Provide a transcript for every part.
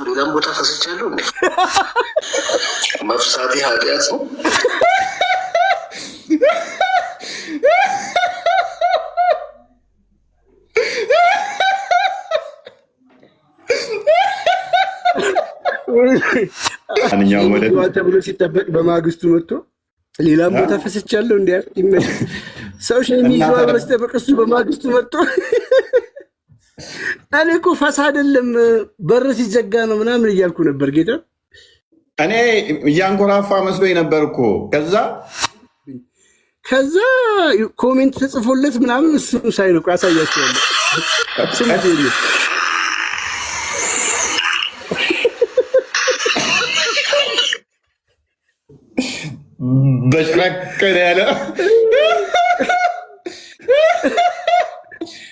ሌላም ቦታ ፈስቻለሁ እንዴ? መፍሳቴ ኃጢአት ነው? አንኛው ወደ ተብሎ ሲጠበቅ በማግስቱ መጥቶ ሌላም ቦታ ፈስቻለሁ እንዴ? ሰው የሚይዘው በስተበቅ እሱ በማግስቱ መጥቶ እኔ እኮ ፈሳ አይደለም በር ሲዘጋ ነው ምናምን እያልኩ ነበር። ጌታ እኔ እያንኮራፋ መስሎኝ ነበር እኮ። ከዛ ኮሜንት ተጽፎለት ምናምን እሱ ሳይነቁ ያሳያቸዋለሁ። ስሙት ይሉ በሽራከለ ያለ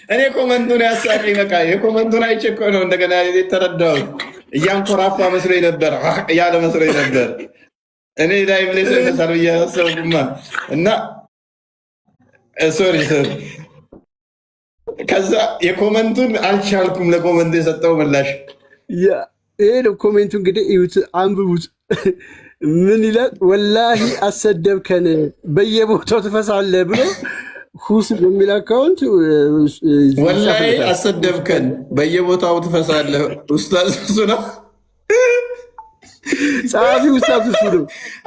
እኔ ኮመንቱን ያሳቀኝ በቃ የኮመንቱን አይቼ እኮ ነው እንደገና የተረዳሁት። እያንኮራፋ መስሎኝ ነበር ያለ መስሎኝ ነበር። እኔ ላይ ብለሽ ተሳል ብያሰብኩማ እና ሶሪ ከዛ የኮመንቱን አልቻልኩም። ለኮመንቱ የሰጠው ምላሽ ይሄ ነው። ኮሜንቱ እንግዲህ እዩት፣ አንብቡት። ምን ይላል? ወላሂ አሰደብከን በየቦታው ትፈሳለህ ብሎ ሁስ በሚል አካውንት ወላሂ አሰደብከን በየቦታው ትፈሳለህ። ኡስታዝ እሱ ነው ጸሐፊ፣ ኡስታዝ እሱ ነው።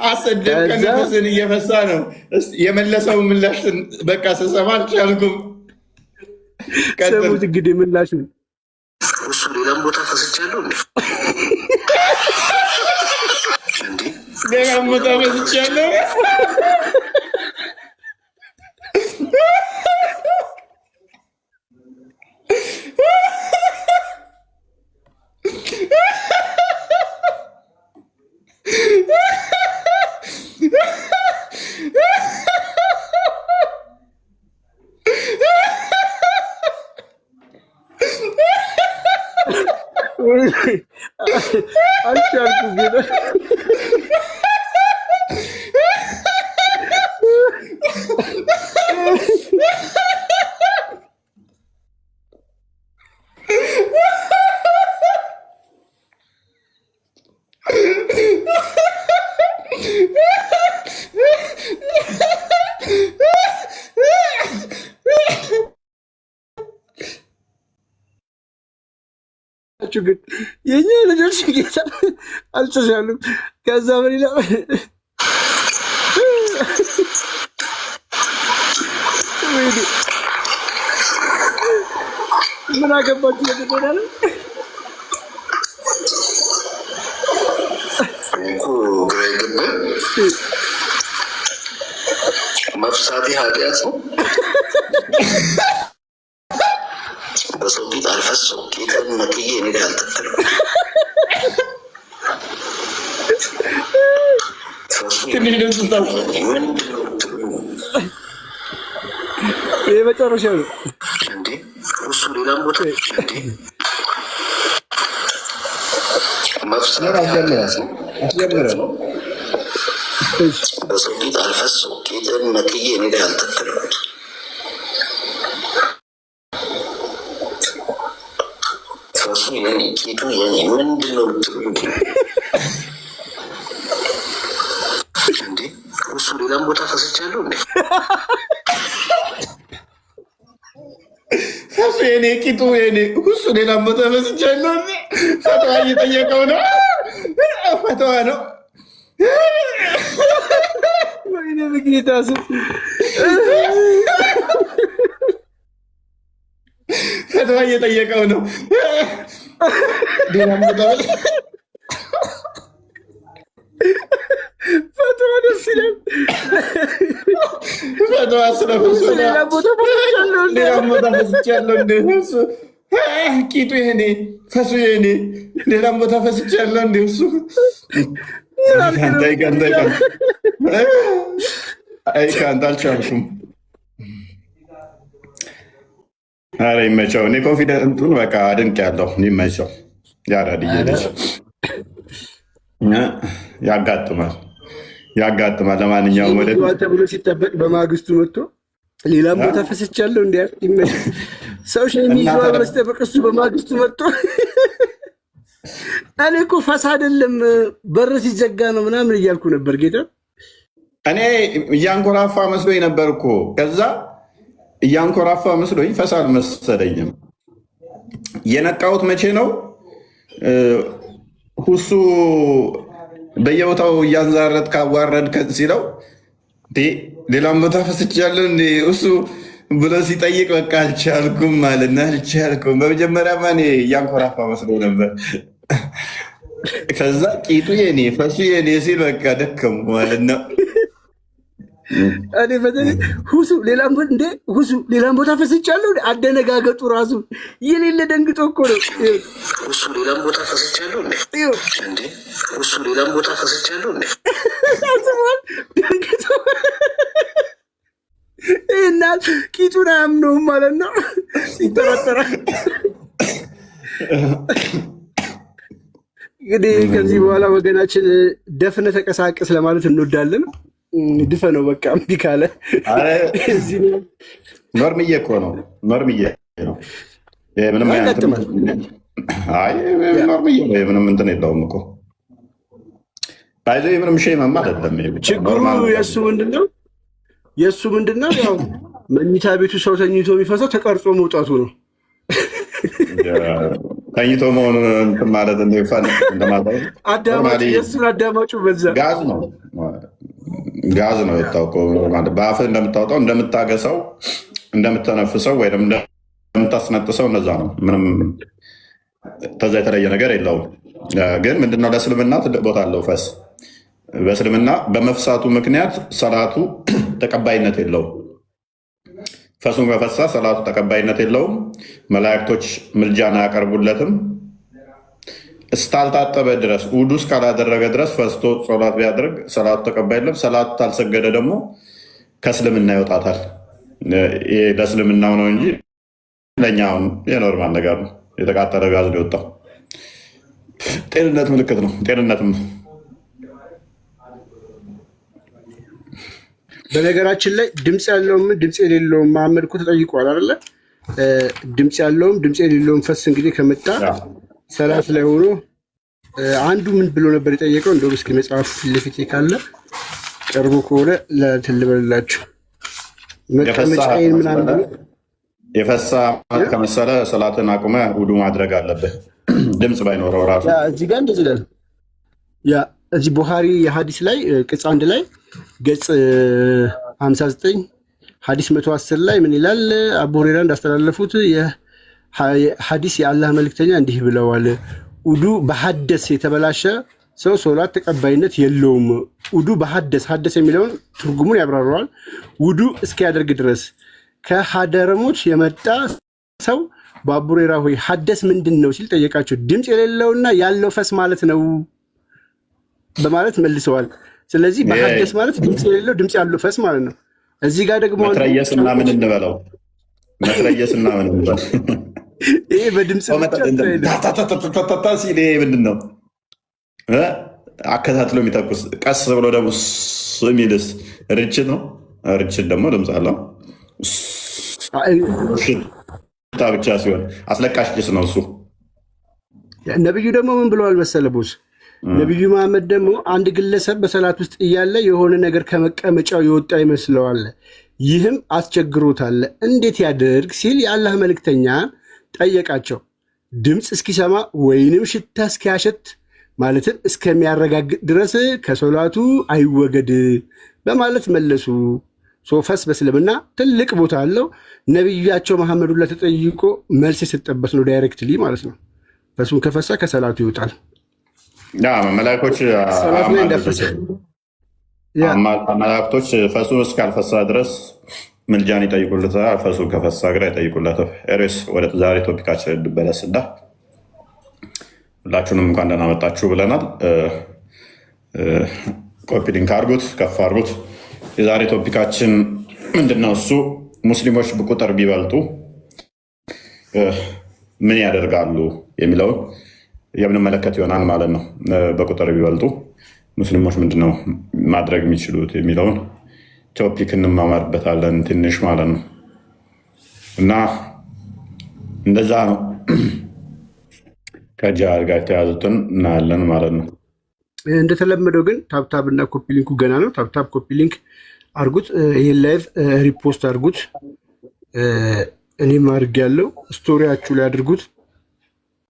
አሰደብከን ፈስን እየፈሳ ነው። የመለሰው ምላሽ በቃ ስሰማ አልቻልኩም። ሰሙት እንግዲህ ምላሽ ነው። እሱ ሌላም ቦታ ፈስቻለሁ እንዴ? ሌላም ቦታ ፈስቻለሁ። አልቻልኩም ጌታ ግን የኛ ልጆች ጌታ አልተሻሉም። ከዛ ምን ይላል? ምን አገባችሁ ለተደረለ እኮ ግራ ይገባል። መፍሳቴ ኃጢአት ነው? በሰው ጌጥ አልፈሰው ጌጠን ነቅዬ እኔ ላይ አልተከልኩም። ይህ መጨረሻ ነው እንዴ? እሱ ሌላም ቦታ እንዴ? መፍሳቴ ኃጢአት ነው? በሰው ጌጥ አልፈሰው ጌጠን ነቅዬ እኔ ላይ አልተከልኩት። የኔ ጌጡ የኔ ምንድን ነው የምትሉኝ እንዴ? እሱ ሌላም ቦታ ፈስቻለሁ እንዴ? ፈሱ የኔ ቂጡ የኔ እሱ ሌላም ቦታ ፈስቻለሁ። ፈተዋ እየጠየቀው ነው። ፈተዋ ነው። ወይኔ በጌታ ስም ፈተዋ እየጠየቀው ነው። ፈተዋ ደስ ይላል። ፈተዋ ስለፈሱ ሌላም ቦታ ፈስቻለሁ እንደ እሱ ቂጡ የኔ ፈሱ የኔ ሌላም ቦታ ፈስቻለሁ እንደ እሱ አይካንት አልቻልኩም። ኧረ ይመቸው። እኔ ኮንፊደንቱን በቃ አድንቅ ያለው ይመቸው። ያዳድዬ ልጅ ያጋጥማል። ለማንኛውም ወደ ተብሎ ሲጠበቅ በማግስቱ መጥቶ ሌላም ቦታ ፈስቻለሁ እንዲ ሰው የሚይዘው በስተበቅ እሱ በማግስቱ መጥቶ እኔ እኮ ፈስ አይደለም በር ሲዘጋ ነው ምናምን እያልኩ ነበር ጌታ። እኔ እያንኮራፋ መስሎኝ ነበር እኮ። ከዛ እያንኮራፋ መስሎኝ ፈስ አልመሰለኝም። የነቃሁት መቼ ነው? ሁሱ በየቦታው እያንዛረት ካዋረድ ሲለው ሌላም ቦታ ፈስቻለሁ እንደ እሱ ብሎ ሲጠይቅ በቃ አልቻልኩም ማለት ነው። አልቻልኩም። በመጀመሪያማ እኔ እያንኮራፋ መስሎ ነበር። ከዛ ቂጡ የኔ ፈሱ የኔ ሲል በቃ ደከሙ ማለት ነው። እኔ በተለይ ሁሱ ሌላም ቦታ ፈስቻለሁ። አደነጋገጡ ራሱ የሌለ ደንግጦ እኮ ነው። ሁሱ ሌላም ቦታ ፈስቻለሁ እንዴ? ሁሱ ሌላም ቦታ ፈስቻለሁ እንዴ? አስቧል። ደንግጦ እና ቂጡን አያምነውም ማለት ነው። ይጠራጠራል። እንግዲህ ከዚህ በኋላ ወገናችን ደፍነ ተቀሳቀስ ለማለት እንወዳለን። ድፈ ነው በቃ እምቢ ካለ ኖርምዬ እኮ ነው። ኖርምዬ ነው። ምንም ምንም እንትን የለውም እኮ ባይዞ ምንም ሸ መማ አይደለም። ችግሩ የእሱ ምንድነው? ያው መኝታ ቤቱ ሰው ተኝቶ የሚፈሰው ተቀርጾ መውጣቱ ነው። ተኝቶ መሆኑን እንትን ማለት የእሱን አዳማጩ በዛ ጋዝ ነው የታውቀው። በአፍህ እንደምታወጣው እንደምታገሰው፣ እንደምተነፍሰው ወይ እንደምታስነጥሰው እነዛ ነው። ምንም ከዛ የተለየ ነገር የለውም። ግን ምንድነው ለእስልምና ትልቅ ቦታ አለው ፈስ። በእስልምና በመፍሳቱ ምክንያት ሰላቱ ተቀባይነት የለውም። ፈሱን በፈሳ ሰላቱ ተቀባይነት የለውም። መላእክቶች ምልጃን አያቀርቡለትም። እስካልታጠበ ድረስ ውዱ እስካላደረገ ድረስ ፈስቶ ጸሎት ቢያደርግ ሰላቱ ተቀባይነት፣ ሰላቱ ታልሰገደ ደግሞ ከእስልምና ይወጣታል። ይሄ ለእስልምናው ነው እንጂ ለእኛውን የኖርማል ነገር ነው። የተቃጠለ ጋዝ ሊወጣው ጤንነት ምልክት ነው። ጤንነትም ነው። በነገራችን ላይ ድምፅ ያለውም ድምፅ የሌለውም መሐመድ እኮ ተጠይቋል አይደለ? ድምፅ ያለውም ድምፅ የሌለውም ፈስ እንግዲህ ከመጣ ሰላት ላይ ሆኖ አንዱ ምን ብሎ ነበር የጠየቀው? እንደውም እስኪ መጽሐፍ ፊት ለፊቴ ካለ ቀርቦ ከሆነ ልበልላችሁ። መቀመጫዬን ምናምን የፈሳ ከመሰለ ሰላትን አቁመ ውዱ ማድረግ አለብህ። ድምፅ ባይኖረው ራሱ እዚህ ጋር እንደዚህ ይላል። ያ እዚህ ቡሃሪ የሀዲስ ላይ ቅጽ 1 ላይ ገጽ 59 ሀዲስ 110 ላይ ምን ይላል? አቡ ሁረይራ እንዳስተላለፉት ሀዲስ የአላህ መልክተኛ እንዲህ ብለዋል፣ ውዱ በሐደስ የተበላሸ ሰው ሶላት ተቀባይነት የለውም። ውዱ በሐደስ የሚለውን ትርጉሙን ያብራረዋል። ውዱ እስኪያደርግ ድረስ ከሀደረሞች የመጣ ሰው በአቡ ሁረይራ ሆይ ሐደስ ምንድን ነው ሲል ጠየቃቸው። ድምፅ የሌለውና ያለው ፈስ ማለት ነው በማለት መልሰዋል። ስለዚህ በሐደስ ማለት ድምፅ የሌለው ድምፅ ያለው ፈስ ማለት ነው። እዚህ ጋር ደግሞ መትረየስና ምን እንበለው? መትረየስና ምን እንበለው? ይሄ በድምፅ ታታታታታ ሲል ይሄ ምንድን ነው? አከታትሎ የሚተኩስ ቀስ ብሎ ደግሞ የሚልስ ርችት ነው። ርችት ደግሞ ድምፅ አለው። ብቻ ሲሆን አስለቃሽ ጭስ ነው እሱ። ነቢዩ ደግሞ ምን ብለዋል መሰለህ ቦስ? ነቢዩ መሐመድ ደግሞ አንድ ግለሰብ በሰላት ውስጥ እያለ የሆነ ነገር ከመቀመጫው የወጣ ይመስለዋል፣ ይህም አስቸግሮታል፣ እንዴት ያደርግ ሲል የአላህ መልእክተኛ ጠየቃቸው። ድምፅ እስኪሰማ ወይንም ሽታ እስኪያሸት ማለትም እስከሚያረጋግጥ ድረስ ከሶላቱ አይወገድ በማለት መለሱ። ፈስ በእስልምና ትልቅ ቦታ አለው። ነቢያቸው መሐመዱ ላይ ተጠይቆ መልስ የሰጠበት ነው፣ ዳይሬክትሊ ማለት ነው። ፈሱን ከፈሳ ከሰላቱ ይወጣል። መላእክቶች ፈሱን እስካልፈሳ ድረስ ምልጃን ይጠይቁለታል። ፈሱን ከፈሳ ግራ ይጠይቁለታል። ኤሬስ ወደ ዛሬ ቶፒካችን እንመለስና ሁላችሁንም እንኳን ደህና መጣችሁ ብለናል። ኮፒ ሊንክ አድርጉት፣ ከፍ አድርጉት። የዛሬ ቶፒካችን ምንድነው? እሱ ሙስሊሞች በቁጥር ቢበልጡ ምን ያደርጋሉ የሚለውን የምንመለከት ይሆናል ማለት ነው። በቁጥር ቢበልጡ ሙስሊሞች ምንድነው ማድረግ የሚችሉት የሚለውን ቶፒክ እንማማርበታለን ትንሽ ማለት ነው። እና እንደዛ ነው። ከጂሃድ ጋር የተያዙትን እናያለን ማለት ነው። እንደተለመደው ግን ታብታብ እና ኮፒ ሊንኩ ገና ነው። ታብታብ ኮፒ ሊንክ አድርጉት። ይህን ላይቭ ሪፖስት አድርጉት። እኔም አድርግ ያለው ስቶሪያችሁ ላይ አድርጉት፣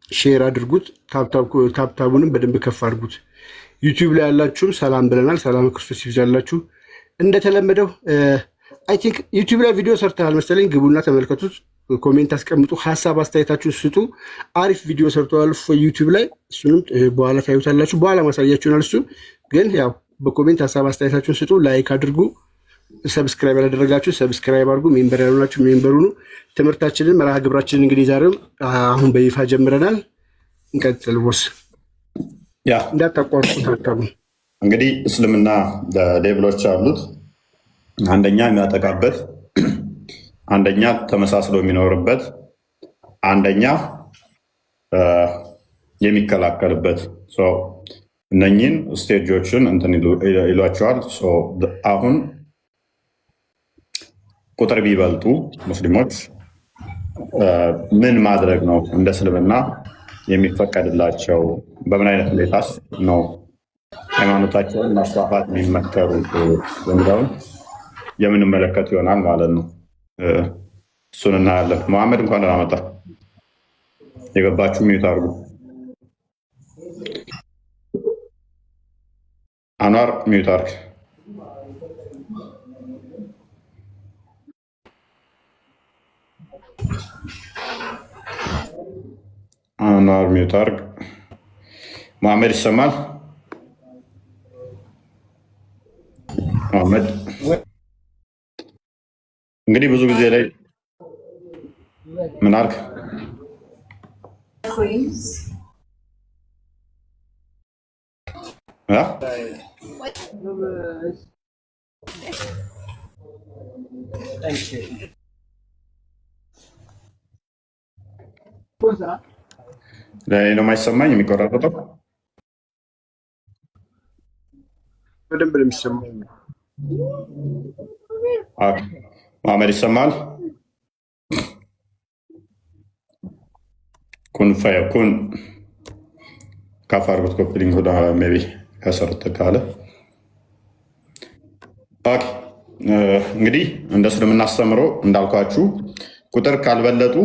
ሼር አድርጉት። ታብታቡንም በደንብ ከፍ አድርጉት። ዩቲዩብ ላይ ያላችሁም ሰላም ብለናል። ሰላም ክርስቶስ ይብዛላችሁ። እንደተለመደው አይ ቲንክ ዩቲዩብ ላይ ቪዲዮ ሰርተሃል መሰለኝ። ግቡና ተመልከቱት፣ ኮሜንት አስቀምጡ፣ ሀሳብ አስተያየታችሁን ስጡ። አሪፍ ቪዲዮ ሰርተዋል ዩቲዩብ ላይ። እሱንም በኋላ ታዩታላችሁ። በኋላ ማሳያችሁናል። እሱ ግን ያው በኮሜንት ሀሳብ አስተያየታችሁን ስጡ። ላይክ አድርጉ። ሰብስክራይብ ያላደረጋችሁ ሰብስክራይብ አድርጉ። ሜምበር ያልሆናችሁ ሜምበሩ ነው። ትምህርታችንን መርሃ ግብራችንን እንግዲህ ዛሬም አሁን በይፋ ጀምረናል። እንቀጥል። ቦስ እንዳታቋርጡ ታታቡ። እንግዲህ እስልምና ሌብሎች አሉት። አንደኛ የሚያጠቃበት፣ አንደኛ ተመሳስሎ የሚኖርበት፣ አንደኛ የሚከላከልበት። እነኚህን ስቴጆችን እንትን ይሏቸዋል። አሁን ቁጥር ቢበልጡ ሙስሊሞች ምን ማድረግ ነው እንደ እስልምና የሚፈቀድላቸው? በምን አይነት ሁኔታስ ነው ሃይማኖታቸውን ማስፋፋት የሚመከሩ የሚለውን የምንመለከት ይሆናል ማለት ነው። እሱን እናያለን። መሐመድ እንኳን ደህና መጣ። የገባችሁ ሚዩት አድርጉ። አኗር ሚዩት አድርግ። አኗር ሚዩት አድርግ። መሐመድ ይሰማል? መሐመድ እንግዲህ ብዙ ጊዜ ላይ ምን አልክ? ለእኔ ነው የማይሰማኝ የሚቆራረጠው? በደንብ ነው የሚሰማኝ። መሐመድ ይሰማል? ኩን ፈየኩን ከፍ አድርጎት ኮፕሊንግ ወደ ሜይ ቢ ከሰርት ካለ እንግዲህ እንደ እስልምና አስተምሮ እንዳልኳችሁ ቁጥር ካልበለጡ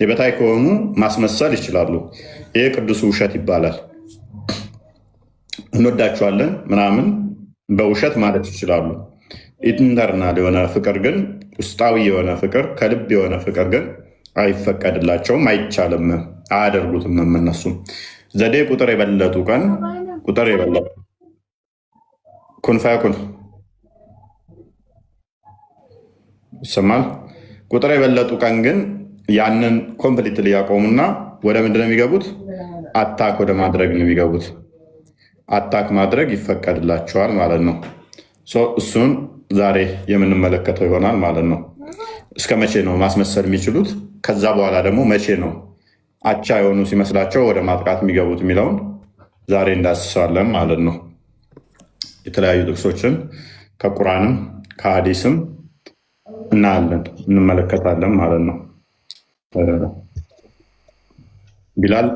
የበታይ ከሆኑ ማስመሰል ይችላሉ። ይሄ ቅዱሱ ውሸት ይባላል። እንወዳችኋለን ምናምን በውሸት ማለት ይችላሉ። ኢንተርናል የሆነ ፍቅር ግን፣ ውስጣዊ የሆነ ፍቅር፣ ከልብ የሆነ ፍቅር ግን አይፈቀድላቸውም፣ አይቻልም፣ አያደርጉትም። እነሱም ዘዴ ቁጥር የበለጡ ቀን ቁጥር የበለጡ ኩን ፈየኩን ይሰማል። ቁጥር የበለጡ ቀን ግን ያንን ኮምፕሊትሊ ያቆሙና ወደ ምንድን ነው የሚገቡት? አታክ ወደ ማድረግ ነው የሚገቡት። አታክ ማድረግ ይፈቀድላቸዋል ማለት ነው። እሱን ዛሬ የምንመለከተው ይሆናል ማለት ነው። እስከ መቼ ነው ማስመሰል የሚችሉት? ከዛ በኋላ ደግሞ መቼ ነው አቻ የሆኑ ሲመስላቸው ወደ ማጥቃት የሚገቡት የሚለውን ዛሬ እንዳስሳለን ማለት ነው። የተለያዩ ጥቅሶችን ከቁርአንም ከሀዲስም እናያለን፣ እንመለከታለን ማለት ነው። ቢላል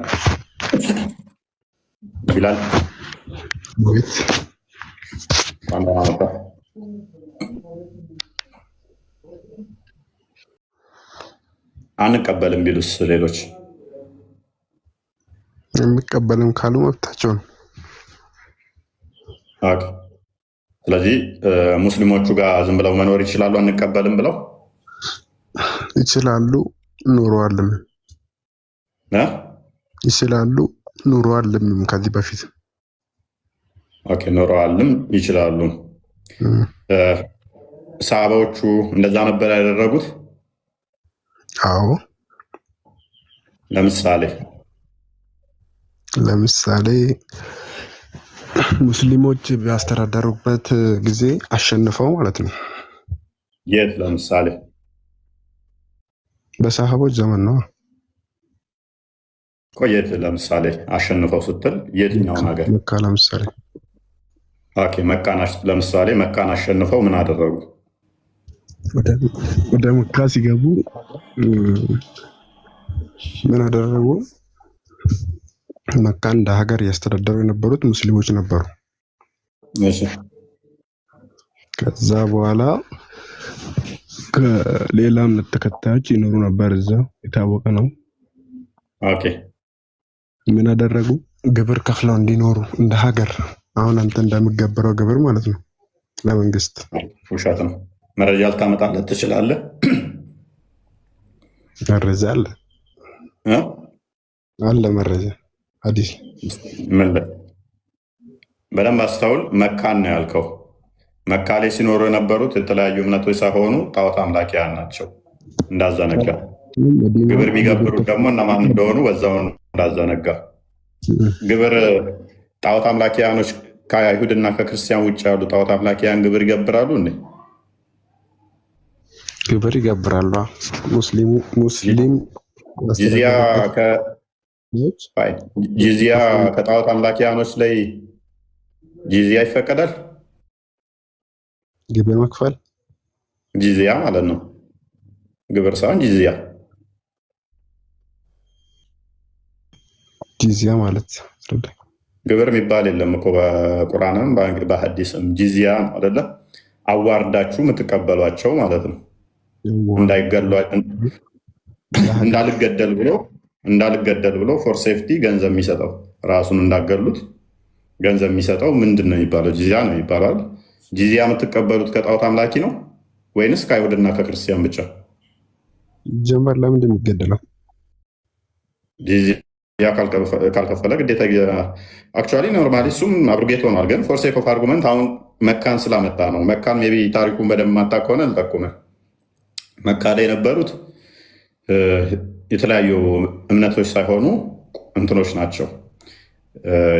አንቀበልም ቢሉስ ሌሎች? የሚቀበልም ካሉ መብታቸው ነው። ስለዚህ ሙስሊሞቹ ጋር ዝም ብለው መኖር ይችላሉ፣ አንቀበልም ብለው ይችላሉ። ኑሮአልም ይችላሉ፣ ኑሮአልም ከዚህ በፊት ኑሮአልም ይችላሉ። ሰሃባዎቹ እንደዛ ነበር ያደረጉት? አዎ። ለምሳሌ ሙስሊሞች ቢያስተዳደሩበት ጊዜ አሸንፈው ማለት ነው። የት? ለምሳሌ በሰሃቦች ዘመን ነው። ቆየት? ለምሳሌ አሸንፈው ስትል የትኛው ነገር? መካ ለምሳሌ። ለምሳሌ መካን አሸንፈው ምን አደረጉ? ወደ መካ ሲገቡ ምን አደረጉ? መካ እንደ ሀገር ያስተዳደሩ የነበሩት ሙስሊሞች ነበሩ። እሺ ከዛ በኋላ ከሌላ እምነት ተከታዮች ይኖሩ ነበር። እዛ የታወቀ ነው። ኦኬ ምን አደረጉ? ግብር ከፍለው እንዲኖሩ እንደ ሀገር። አሁን አንተ እንደምትገብረው ግብር ማለት ነው ለመንግስት። ውሸት ነው። መረጃ ልታመጣለት ትችላለህ? መረጃ አለ እ አለ መረጃ ሐዲስ ምን ላይ? በደንብ አስተውል። መካን ነው ያልከው። መካ ላይ ሲኖሩ የነበሩት የተለያዩ እምነቶች ሳይሆኑ ጣዖት አምላኪያን ናቸው። እንዳዘነጋ ግብር የሚገብሩት ደግሞ እነማን እንደሆኑ በዛውን እንዳዘነጋ ግብር ጣዖት አምላኪያኖች ከአይሁድና ከክርስቲያን ውጭ ያሉ ጣዖት አምላኪያን ግብር ይገብራሉ እንዴ? ግብር ይገብራሉ። ሙስሊም ጂዚያ ከጣዖት አምላኪያኖች ላይ ጂዚያ ይፈቀዳል? ግብር መክፈል ጂዚያ ማለት ነው። ግብር ሳይሆን ጂዚያ። ጂዚያ ማለት ግብር የሚባል የለም እኮ በቁርአንም በሐዲስም ጂዚያ ነው አይደለ? አዋርዳችሁ የምትቀበሏቸው ማለት ነው። እንዳልገደል ብሎ ፎር ሴፍቲ ገንዘብ የሚሰጠው ራሱን እንዳገሉት ገንዘብ የሚሰጠው ምንድን ነው የሚባለው? ጂዚያ ነው ይባላል። ጂዚያ የምትቀበሉት ከጣዖት አምላኪ ነው ወይንስ ከአይሁድና ከክርስቲያን ብቻ? ጀመር ለምንድን ነው የሚገደለው? ጂዚያ ካልከፈለ ግዴታ አክቹዋሊ ኖርማሊ እሱም አብሩጌት ሆኗል። ግን ፎር ሴክ ኦፍ አርጉመንት አሁን መካን ስላመጣ ነው። መካን ሜይ ቢ ታሪኩን በደንብ ማታ ከሆነ ልጠቁምህ። መካ ላይ የነበሩት የተለያዩ እምነቶች ሳይሆኑ እንትኖች ናቸው።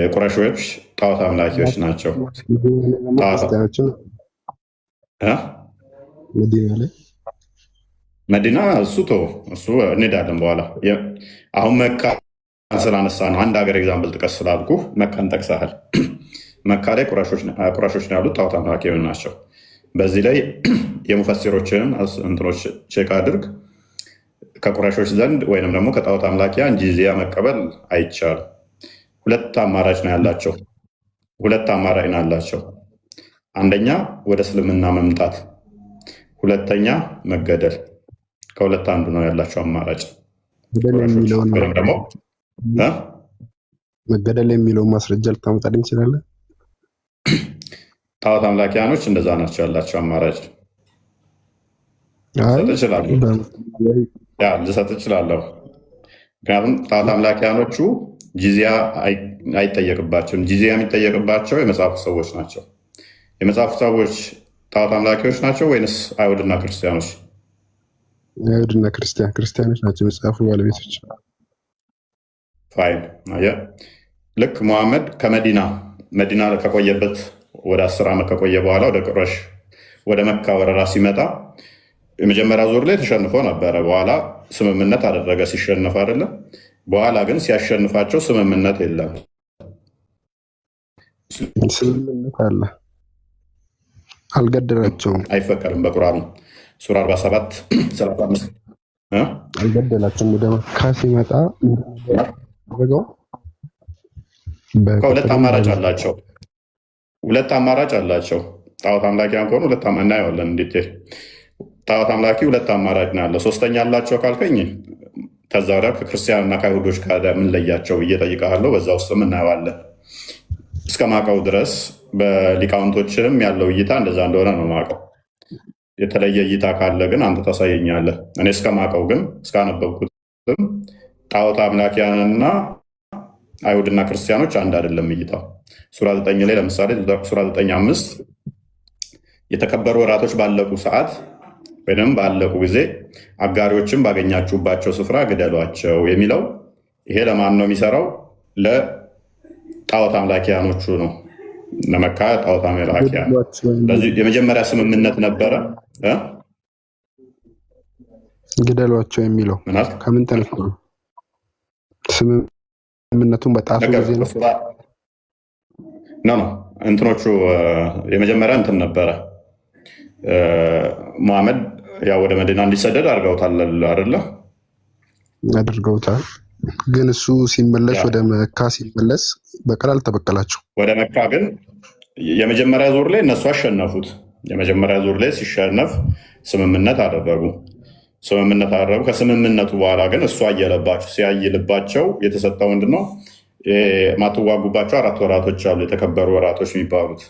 የቁረሾች ጣዖት አምላኪዎች ናቸው። መዲና እሱ እንሄዳለን በኋላ። አሁን መካ ስላነሳ ነው አንድ ሀገር ኤግዛምፕል ጥቀስ ስላልኩ መካን ጠቅሰሃል። መካ ላይ ቁረሾች ነው ያሉት፣ ጣዖት አምላኪዎች ናቸው። በዚህ ላይ የሙፈሲሮችን እንትኖች ቼክ አድርግ። ከቁረሾች ዘንድ ወይንም ደግሞ ከጣዖት አምላኪያን ጂዚያ መቀበል አይቻልም። ሁለት አማራጭ ነው ያላቸው። አንደኛ ወደ እስልምና መምጣት፣ ሁለተኛ መገደል። ከሁለት አንዱ ነው ያላቸው አማራጭ። መገደል የሚለውን ማስረጃ ልታመጣልኝ ትችላለህ? ጣዖት አምላኪያኖች እንደዛ ናቸው ያላቸው አማራጭ። ልሰጥ እችላለሁ። ምክንያቱም ጣዖት አምላኪያኖቹ ጂዚያ አይጠየቅባቸውም። ጂዚያ የሚጠየቅባቸው የመጽሐፉ ሰዎች ናቸው። የመጽሐፉ ሰዎች ጣዖት አምላኪዎች ናቸው ወይንስ አይሁድና ክርስቲያኖች? አይሁድና ክርስቲያኖች ናቸው የመጽሐፉ ባለቤቶች። ፋይን። ልክ ሙሐመድ ከመዲና ከቆየበት ወደ 10 ዓመት ከቆየ በኋላ ወደ ቁረሽ ወደ መካ ወረራ ሲመጣ የመጀመሪያ ዙር ላይ ተሸንፎ ነበረ። በኋላ ስምምነት አደረገ ሲሸነፍ አይደለም። በኋላ ግን ሲያሸንፋቸው ስምምነት የለም። ስምምነት አለ፣ አልገደላቸውም። አይፈቀድም። በቁርአኑ ሱራ 47 35 አልገደላቸውም። ወደ መካ ሲመጣ አደረገው። ከሁለት አማራጭ አላቸው። ጣዖት አምላኪያን ከሆኑ እናየዋለን እንዴት ጣዖት አምላኪ ሁለት አማራጭ ነው ያለው። ሶስተኛ አላቸው ካልከኝ ከዛ ወዲያ ከክርስቲያንና ከአይሁዶች ጋር የምንለያቸው ብዬ እጠይቅሃለሁ። በዛ ውስጥም እናየዋለን። እስከ ማቀው ድረስ በሊቃውንቶችም ያለው እይታ እንደዛ እንደሆነ ነው ማቀው። የተለየ እይታ ካለ ግን አንተ ታሳየኛለህ። እኔ እስከ ማቀው ግን እስካነበብኩትም ጣዖት አምላኪያንና አይሁድና ክርስቲያኖች አንድ አይደለም እይታው። ሱራ 9 ላይ ለምሳሌ ሱራ 9:5 የተከበሩ ወራቶች ባለቁ ሰዓት ወይም ባለቁ ጊዜ አጋሪዎችን ባገኛችሁባቸው ስፍራ ግደሏቸው የሚለው ይሄ ለማን ነው የሚሰራው? ለጣዖት አምላኪያኖቹ ነው። ለመካ ጣዖት አምላኪያን። ስለዚህ የመጀመሪያ ስምምነት ነበረ። ግደሏቸው የሚለው ከምን ተነስቶ ነው? ስምምነቱን በጣቱ ጊዜ ነው እንትኖቹ የመጀመሪያ እንትን ነበረ። ሙሐመድ ያው ወደ መዲና እንዲሰደድ አድርገውታል አይደለ? አድርገውታል። ግን እሱ ሲመለስ ወደ መካ ሲመለስ በቀል አልተበቀላቸው። ወደ መካ ግን የመጀመሪያ ዙር ላይ እነሱ አሸነፉት። የመጀመሪያ ዙር ላይ ሲሸነፍ ስምምነት አደረጉ። ከስምምነቱ በኋላ ግን እሱ አየለባቸው። ሲያይልባቸው የተሰጠው ምንድነው? ማትዋጉባቸው 4 ወራቶች አሉ፣ የተከበሩ ወራቶች የሚባሉት።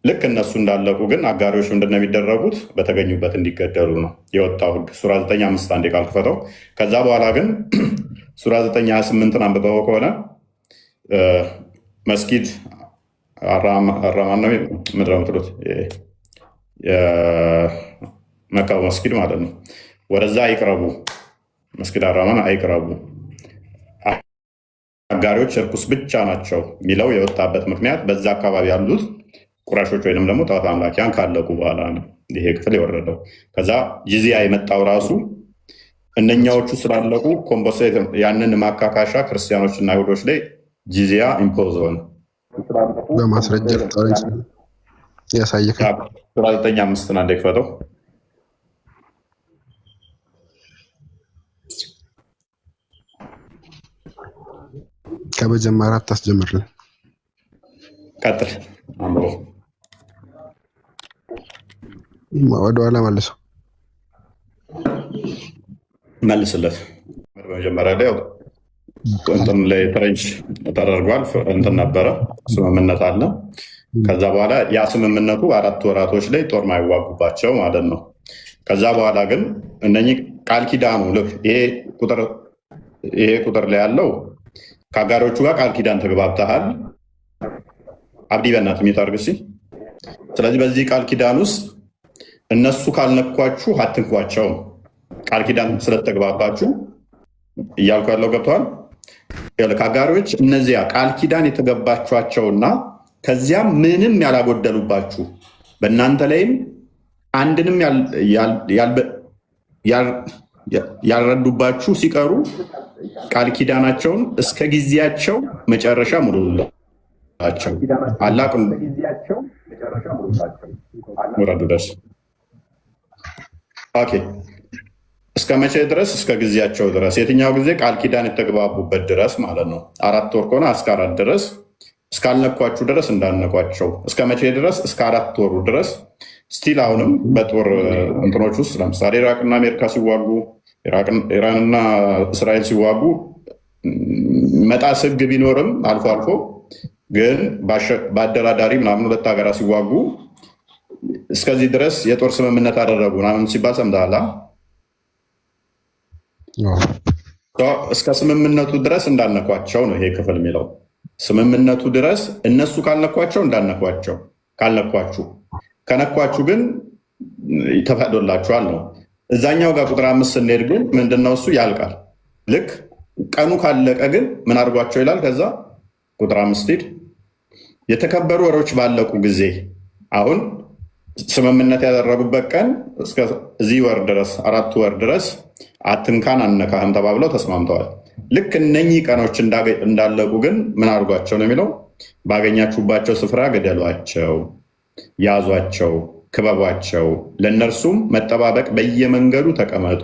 ልክ እነሱ እንዳለቁ ግን አጋሪዎች ምንድነው የሚደረጉት? በተገኙበት እንዲገደሉ ነው የወጣው ህግ። ሱራ 9:5 አንዴ ቃል ክፈተው። ከዛ በኋላ ግን ሱራ 9:28 አንብበው ከሆነ መስጊድ አራማና ምድረ ምትሉት የመካው መስጊድ ማለት ነው፣ ወደዛ አይቅረቡ፣ መስጊድ አራማን አይቅረቡ፣ አጋሪዎች እርኩስ ብቻ ናቸው የሚለው የወጣበት ምክንያት በዛ አካባቢ ያሉት ቁራሾች ወይንም ደግሞ ጣዖት አምላኪያን ካለቁ በኋላ ነው ይሄ ክፍል የወረደው። ከዛ ጂዚያ የመጣው ራሱ እነኛዎቹ ስላለቁ ኮምፖሴት ያንን ማካካሻ ክርስቲያኖች እና አይሁዶች ላይ ጂዚያ ኢምፖዝ ሆነ። በማስረጃ ያሳየካል። 9:5 አንዴ ክፈተው። ከመጀመሪያ አታስጀምርልን፣ ቀጥል። ወደኋላ መልሰው መልስለት። በመጀመሪያ ላይ እንትን ላይ ፍሬንች ተደርጓል። እንትን ነበረ ስምምነት አለ። ከዛ በኋላ ያ ስምምነቱ 4 ወራቶች ላይ ጦር ማይዋጉባቸው ማለት ነው። ከዛ በኋላ ግን እነኚህ ቃል ኪዳኑ ልክ ይሄ ቁጥር ላይ ያለው ከአጋሪዎቹ ጋር ቃል ኪዳን ተግባብተሃል። አብዲ በእናት የሚታርግ ሲ ስለዚህ በዚህ ቃል ኪዳን ውስጥ እነሱ ካልነኳችሁ አትንኳቸው። ቃል ኪዳን ስለተግባባችሁ እያልኩ ያለው ገብተዋል። ከአጋሪዎች እነዚያ ቃል ኪዳን የተገባችኋቸውና ከዚያም ምንም ያላጎደሉባችሁ በእናንተ ላይም አንድንም ያልረዱባችሁ ሲቀሩ ቃል ኪዳናቸውን እስከ ጊዜያቸው መጨረሻ ሙሉላቸው። አላቅ ውረዱ ደርስ ኦኬ። እስከ መቼ ድረስ? እስከ ጊዜያቸው ድረስ። የትኛው ጊዜ? ቃል ኪዳን የተግባቡበት ድረስ ማለት ነው። 4 ወር ከሆነ እስከ 4 ድረስ፣ እስካልነኳችሁ ድረስ እንዳልነኳቸው። እስከ መቼ ድረስ? እስከ 4 ወሩ ድረስ። ስቲል አሁንም በጦር እንትኖች ውስጥ ለምሳሌ ኢራቅና አሜሪካ ሲዋጉ፣ ኢራንና እስራኤል ሲዋጉ መጣስ ህግ ቢኖርም አልፎ አልፎ ግን በአደራዳሪ ምናምን 2 ሀገራት ሲዋጉ እስከዚህ ድረስ የጦር ስምምነት አደረጉ ምናምን ሲባል ሰምተሃል? እስከ ስምምነቱ ድረስ እንዳነኳቸው ነው ይሄ ክፍል የሚለው። ስምምነቱ ድረስ እነሱ ካልነኳቸው እንዳነኳቸው፣ ካልነኳችሁ፣ ከነኳችሁ ግን ተፈቅዶላችኋል ነው። እዛኛው ጋር ቁጥር 5 ስንሄድ ግን ምንድነው እሱ ያልቃል። ልክ ቀኑ ካለቀ ግን ምን አድርጓቸው ይላል። ከዛ ቁጥር 5 ሂድ። የተከበሩ ወሮች ባለቁ ጊዜ አሁን ስምምነት ያደረጉበት ቀን እስከዚህ ወር ድረስ 4 ወር ድረስ አትንካን አነካህም ተባብለው ተስማምተዋል። ልክ እነኚህ ቀኖች እንዳለቁ ግን ምን አድርጓቸው ነው የሚለው። ባገኛችሁባቸው ስፍራ ገደሏቸው፣ ያዟቸው፣ ክበቧቸው፣ ለእነርሱም መጠባበቅ በየመንገዱ ተቀመጡ።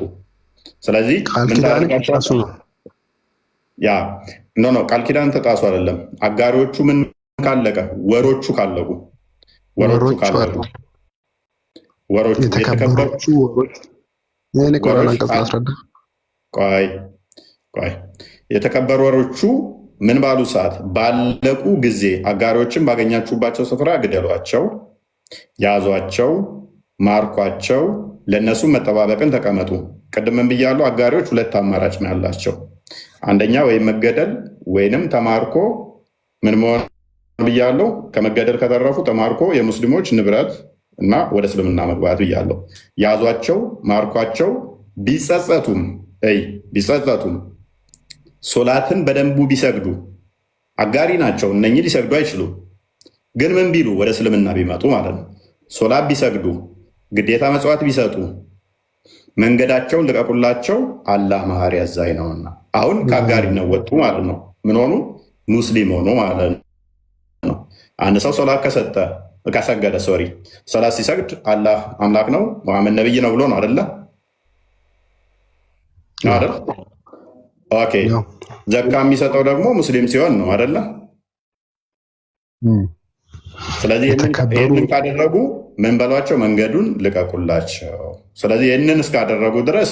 ስለዚህ ቃል ኪዳን ተጣሱ አይደለም። አጋሪዎቹ ምን ካለቀ? ወሮቹ ካለቁ፣ ወሮቹ የተከበሩ ወሮቹ ምን ባሉ ሰዓት? ባለቁ ጊዜ አጋሪዎችን ባገኛችሁባቸው ስፍራ ግደሏቸው፣ ያዟቸው፣ ማርኳቸው፣ ለእነሱ መጠባበቅን ተቀመጡ። ቅድምን ብያለሁ። አጋሪዎች 2 አማራጭ ነው ያላቸው። አንደኛ ወይም መገደል ወይንም ተማርኮ ምን መሆን ብያለሁ። ከመገደል ከተረፉ ተማርኮ የሙስሊሞች ንብረት እና ወደ እስልምና መግባት ብያለሁ። ያዟቸው፣ ማርኳቸው፣ ቢጸጸቱም ሶላትን በደንቡ ቢሰግዱ፣ አጋሪ ናቸው እነኚህ ሊሰግዱ አይችሉም። ግን ምን ቢሉ? ወደ እስልምና ቢመጡ ማለት ነው። ሶላት ቢሰግዱ፣ ግዴታ መጽዋት ቢሰጡ፣ መንገዳቸውን ልቀቁላቸው፣ አላህ መሐሪ አዛኝ ነውና። አሁን ከአጋሪነት ወጡ ማለት ነው። ምን ሆኑ? ሙስሊም ሆኑ ማለት ነው። አንድ ሰው ሶላት ከሰገደ ሶላት ሲሰግድ አላህ አምላክ ነው መሐመድ ነብይ ነው ብሎ ነው አይደለ? ኦኬ ዘካ የሚሰጠው ደግሞ ሙስሊም ሲሆን ነው አይደለ? ስለዚህ ይህንን ካደረጉ ምን በሏቸው? መንገዱን ልቀቁላቸው። ስለዚህ ይህንን እስካደረጉ ድረስ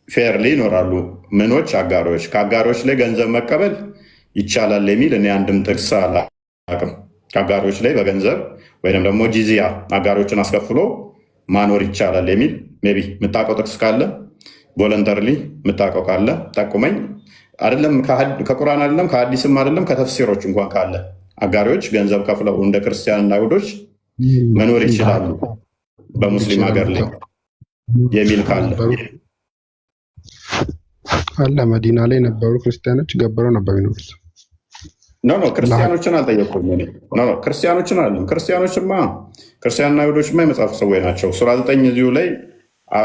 ፌርሊ ይኖራሉ። ምኖች አጋሮች፣ ከአጋሮች ላይ ገንዘብ መቀበል ይቻላል የሚል እኔ አንድም ጥቅስ አላውቅም። ከአጋሮች ላይ በገንዘብ ወይም ደግሞ ጂዚያ አጋሮችን አስከፍሎ ማኖር ይቻላል የሚል ሜይ ቢ የምታውቀው ጥቅስ ካለ ቮለንተርሊ የምታውቀው ካለ ጠቁመኝ። አይደለም ከቁርአን አይደለም ከሐዲስም አይደለም ከተፍሲሮች እንኳን ካለ አጋሪዎች ገንዘብ ከፍለው እንደ ክርስቲያንና አይሁዶች መኖር ይችላሉ በሙስሊም ሀገር ላይ የሚል ካለ አለ። መዲና ላይ ነበሩ ክርስቲያኖች ገብረው ነበር የሚኖሩት። ኖ ክርስቲያኖችን አልጠየኩም። ክርስቲያኖችን አለም። ክርስቲያኖችማ ክርስቲያንና አይሁዶችማ የመጽሐፍ ሰዎች ናቸው። ሱራ 9 እዚሁ ላይ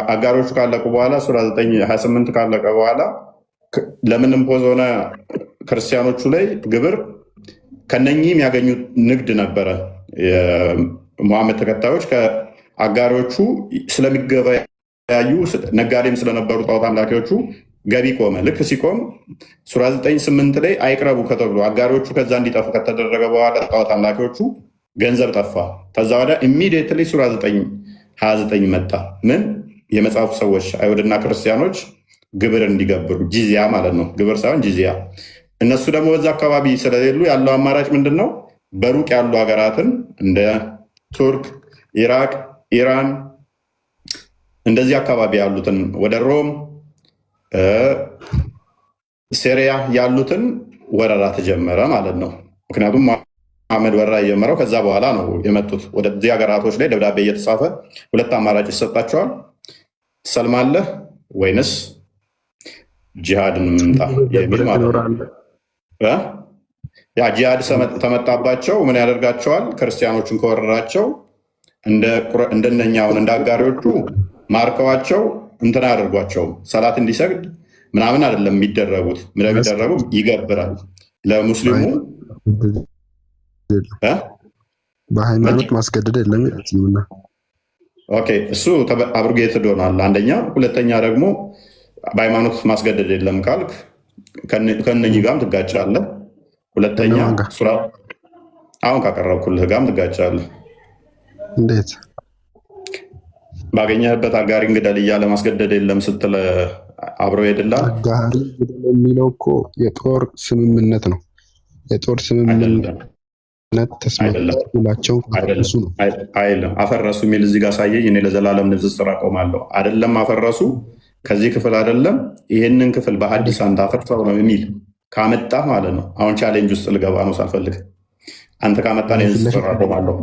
አጋሮቹ ካለቁ በኋላ ሱራ 9:28 ካለቀ በኋላ ለምን ኢምፖዝ ሆነ ክርስቲያኖቹ ላይ ግብር? ከነኚህ የሚያገኙት ንግድ ነበረ። የሙሐመድ ተከታዮች ከአጋሮቹ ስለሚገበያዩ ነጋዴም ስለነበሩ ጣዖት አምላኪዎቹ ገቢ ቆመ። ልክ ሲቆም ሱራ 9:8 ላይ አይቅረቡ ከተብሎ አጋሪዎቹ ከዛ እንዲጠፉ ከተደረገ በኋላ ጣዖት አምላኪዎቹ ገንዘብ ጠፋ። ከዛ ወዲያ ኢሚዲየትሊ ሱራ 9:29 መጣ። ምን? የመጽሐፉ ሰዎች አይሁድና ክርስቲያኖች ግብር እንዲገብሩ፣ ጂዚያ ማለት ነው፣ ግብር ሳይሆን ጂዚያ። እነሱ ደግሞ በዛ አካባቢ ስለሌሉ ያለው አማራጭ ምንድን ነው? በሩቅ ያሉ ሀገራትን እንደ ቱርክ፣ ኢራቅ፣ ኢራን እንደዚህ አካባቢ ያሉትን ወደ ሮም ሴሪያ ያሉትን ወረራ ተጀመረ ማለት ነው። ምክንያቱም መሐመድ ወረራ የጀመረው ከዛ በኋላ ነው የመጡት። ወደዚህ ሀገራቶች ላይ ደብዳቤ እየተጻፈ ሁለት አማራጭ ይሰጣቸዋል። ትሰልማለህ ወይንስ ጂሃድን ምምጣ የሚል ማለት ነው። ያ ጂሃድ ተመጣባቸው ምን ያደርጋቸዋል? ክርስቲያኖቹን ከወረራቸው እንደነኛውን እንደ አጋሪዎቹ ማርከዋቸው እንትና ያደርጓቸው ሰላት እንዲሰግድ ምናምን አይደለም የሚደረጉት። የሚደረጉ ይገብራል ለሙስሊሙ በሃይማኖት ማስገደድ የለም። ኦኬ እሱ አብርጌትድ ሆኗል። አንደኛ። ሁለተኛ ደግሞ በሃይማኖት ማስገደድ የለም ካልክ ከእነኚህ ጋርም ትጋጫለህ። ሁለተኛ ሱራ አሁን ካቀረብኩልህ ጋርም ትጋጫለህ። እንዴት? ባገኘህበት አጋሪ እንግደል እያለ ማስገደድ የለም ስትል አብሮ ይሄድልሃል። አጋሪ እንግደል የሚለው እኮ የጦር ስምምነት ነው። የጦር ስምምነት ተስማምተውላቸው አፈረሱ ነው አይልም። አፈረሱ የሚል እዚህ ጋር ሳየኝ እኔ ለዘላለም ንጽጽር አቆማለሁ። አይደለም አፈረሱ ከዚህ ክፍል አይደለም ይህንን ክፍል በሐዲስ አንተ አፈርሰው ነው የሚል ካመጣ ማለት ነው። አሁን ቻሌንጅ ውስጥ ልገባ ነው ሳልፈልግ። አንተ ካመጣ ንጽጽር አቆማለሁ።